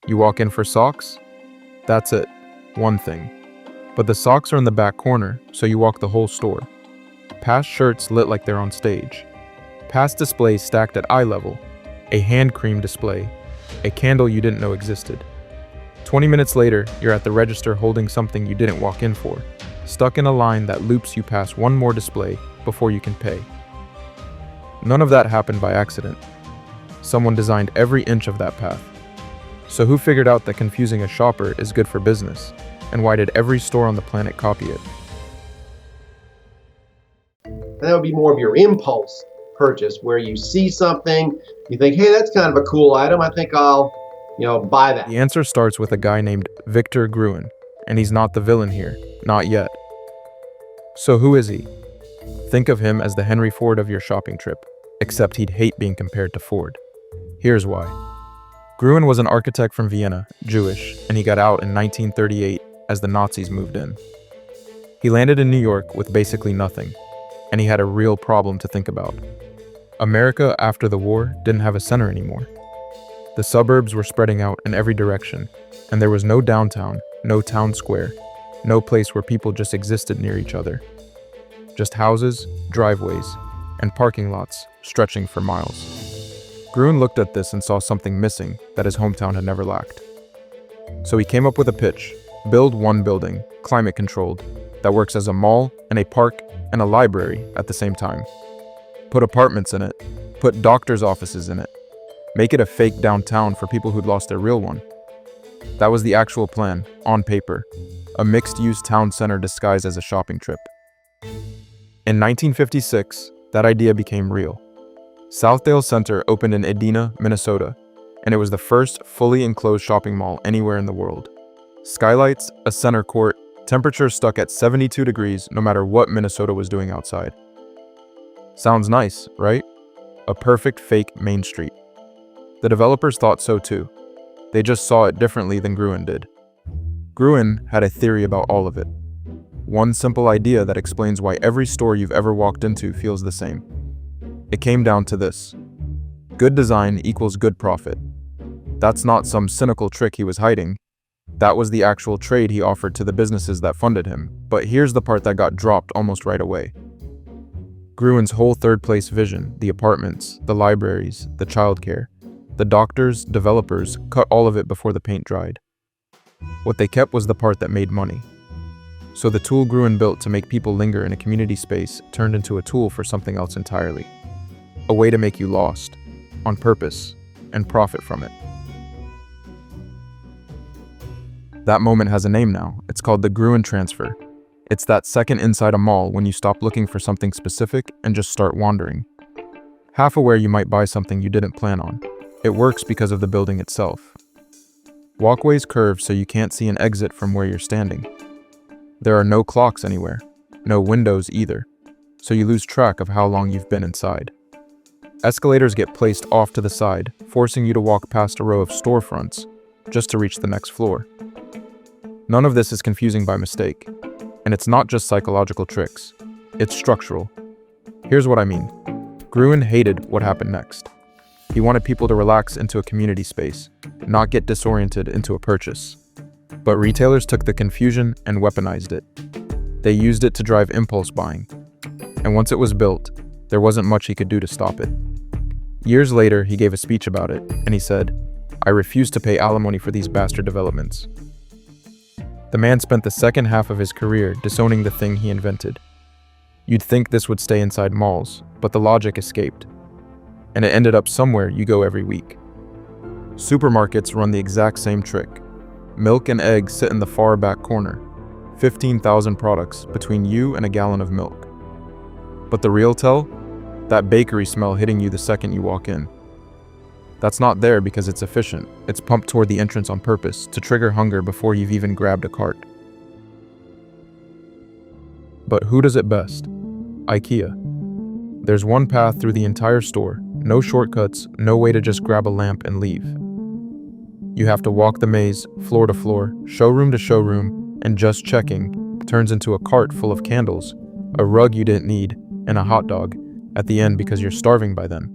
You walk in for socks? That's it. One thing. But the socks are in the back corner, so you walk the whole store. Past shirts lit like they're on stage. Past displays stacked at eye level. A hand cream display. A candle you didn't know existed. 20 minutes later, you're at the register holding something you didn't walk in for, stuck in a line that loops you past one more display before you can pay. None of that happened by accident. Someone designed every inch of that path. So who figured out that confusing a shopper is good for business? And why did every store on the planet copy it? And that would be more of your impulse purchase, where you see something, you think, hey, that's kind of a cool item. I think I'll, buy that. The answer starts with a guy named Victor Gruen, and he's not the villain here, not yet. So who is he? Think of him as the Henry Ford of your shopping trip, except he'd hate being compared to Ford. Here's why. Gruen was an architect from Vienna, Jewish, and he got out in 1938 as the Nazis moved in. He landed in New York with basically nothing, and he had a real problem to think about. America after the war didn't have a center anymore. The suburbs were spreading out in every direction, and there was no downtown, no town square, no place where people just existed near each other. Just houses, driveways, and parking lots stretching for miles. Gruen looked at this and saw something missing that his hometown had never lacked. So he came up with a pitch: build one building, climate controlled, that works as a mall and a park and a library at the same time. Put apartments in it, put doctors' offices in it, make it a fake downtown for people who'd lost their real one. That was the actual plan, on paper, a mixed-use town center disguised as a shopping trip. In 1956, that idea became real. Southdale Center opened in Edina, Minnesota, and it was the first fully enclosed shopping mall anywhere in the world. Skylights, a center court, temperature stuck at 72 degrees no matter what Minnesota was doing outside. Sounds nice, right? A perfect fake Main Street. The developers thought so too. They just saw it differently than Gruen did. Gruen had a theory about all of it. One simple idea that explains why every store you've ever walked into feels the same. It came down to this: good design equals good profit. That's not some cynical trick he was hiding. That was the actual trade he offered to the businesses that funded him. But here's the part that got dropped almost right away. Gruen's whole third-place vision, the apartments, the libraries, the childcare, the doctors, developers, cut all of it before the paint dried. What they kept was the part that made money. So the tool Gruen built to make people linger in a community space turned into a tool for something else entirely. A way to make you lost, on purpose, and profit from it. That moment has a name now. It's called the Gruen Transfer. It's that second inside a mall when you stop looking for something specific and just start wandering. Half aware you might buy something you didn't plan on. It works because of the building itself. Walkways curve so you can't see an exit from where you're standing. There are no clocks anywhere, no windows either, so you lose track of how long you've been inside. Escalators get placed off to the side, forcing you to walk past a row of storefronts just to reach the next floor. None of this is confusing by mistake, and it's not just psychological tricks, it's structural. Here's what I mean. Gruen hated what happened next. He wanted people to relax into a community space, not get disoriented into a purchase. But retailers took the confusion and weaponized it. They used it to drive impulse buying. And once it was built, there wasn't much he could do to stop it. Years later, he gave a speech about it, and he said, "I refuse to pay alimony for these bastard developments." The man spent the second half of his career disowning the thing he invented. You'd think this would stay inside malls, but the logic escaped. And it ended up somewhere you go every week. Supermarkets run the exact same trick. Milk and eggs sit in the far back corner. 15,000 products between you and a gallon of milk. But the real tell? That bakery smell hitting you the second you walk in. That's not there because it's efficient. It's pumped toward the entrance on purpose to trigger hunger before you've even grabbed a cart. But who does it best? IKEA. There's one path through the entire store, no shortcuts, no way to just grab a lamp and leave. You have to walk the maze, floor to floor, showroom to showroom, and just checking turns into a cart full of candles, a rug you didn't need, and a hot dog at the end because you're starving by then.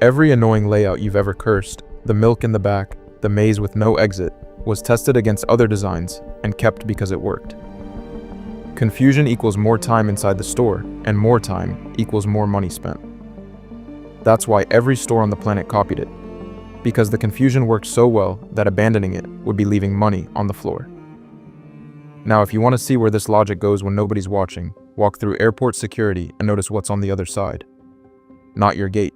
Every annoying layout you've ever cursed, the milk in the back, the maze with no exit, was tested against other designs and kept because it worked. Confusion equals more time inside the store, and more time equals more money spent. That's why every store on the planet copied it, because the confusion worked so well that abandoning it would be leaving money on the floor. Now, if you want to see where this logic goes when nobody's watching, walk through airport security and notice what's on the other side. Not your gate.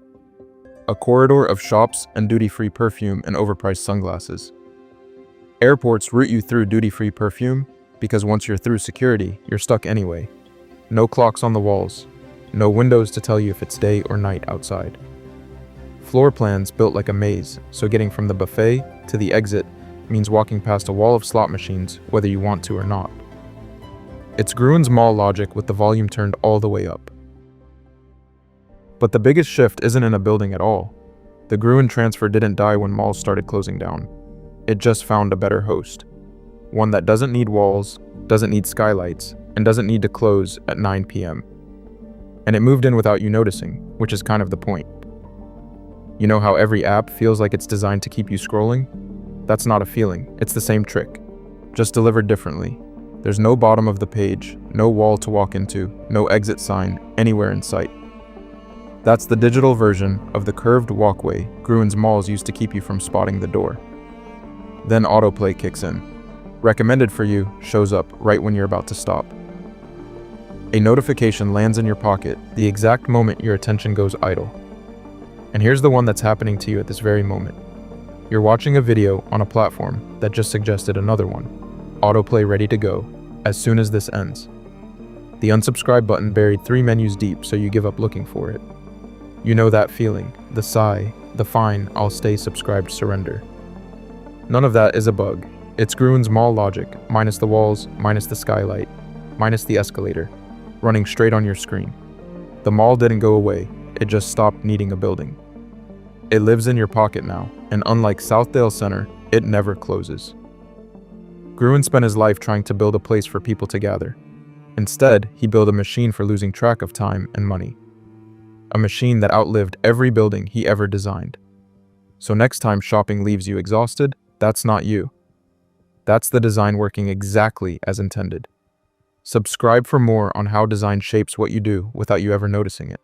A corridor of shops and duty-free perfume and overpriced sunglasses. Airports route you through duty-free perfume because once you're through security, you're stuck anyway. No clocks on the walls. No windows to tell you if it's day or night outside. Floor plans built like a maze, so getting from the buffet to the exit means walking past a wall of slot machines whether you want to or not. It's Gruen's mall logic with the volume turned all the way up. But the biggest shift isn't in a building at all. The Gruen Transfer didn't die when malls started closing down. It just found a better host. One that doesn't need walls, doesn't need skylights, and doesn't need to close at 9 p.m. And it moved in without you noticing, which is kind of the point. You know how every app feels like it's designed to keep you scrolling? That's not a feeling, it's the same trick, just delivered differently. There's no bottom of the page, no wall to walk into, no exit sign anywhere in sight. That's the digital version of the curved walkway Gruen's malls used to keep you from spotting the door. Then autoplay kicks in. Recommended for you shows up right when you're about to stop. A notification lands in your pocket the exact moment your attention goes idle. And here's the one that's happening to you at this very moment. You're watching a video on a platform that just suggested another one. Autoplay ready to go as soon as this ends. The unsubscribe button buried 3 menus deep, so you give up looking for it. You know that feeling, the sigh, the fine, I'll stay subscribed surrender. None of that is a bug. It's Gruen's mall logic, minus the walls, minus the skylight, minus the escalator, running straight on your screen. The mall didn't go away, it just stopped needing a building. It lives in your pocket now, and unlike Southdale Center, it never closes. Gruen spent his life trying to build a place for people to gather. Instead, he built a machine for losing track of time and money. A machine that outlived every building he ever designed. So next time shopping leaves you exhausted, that's not you. That's the design working exactly as intended. Subscribe for more on how design shapes what you do without you ever noticing it.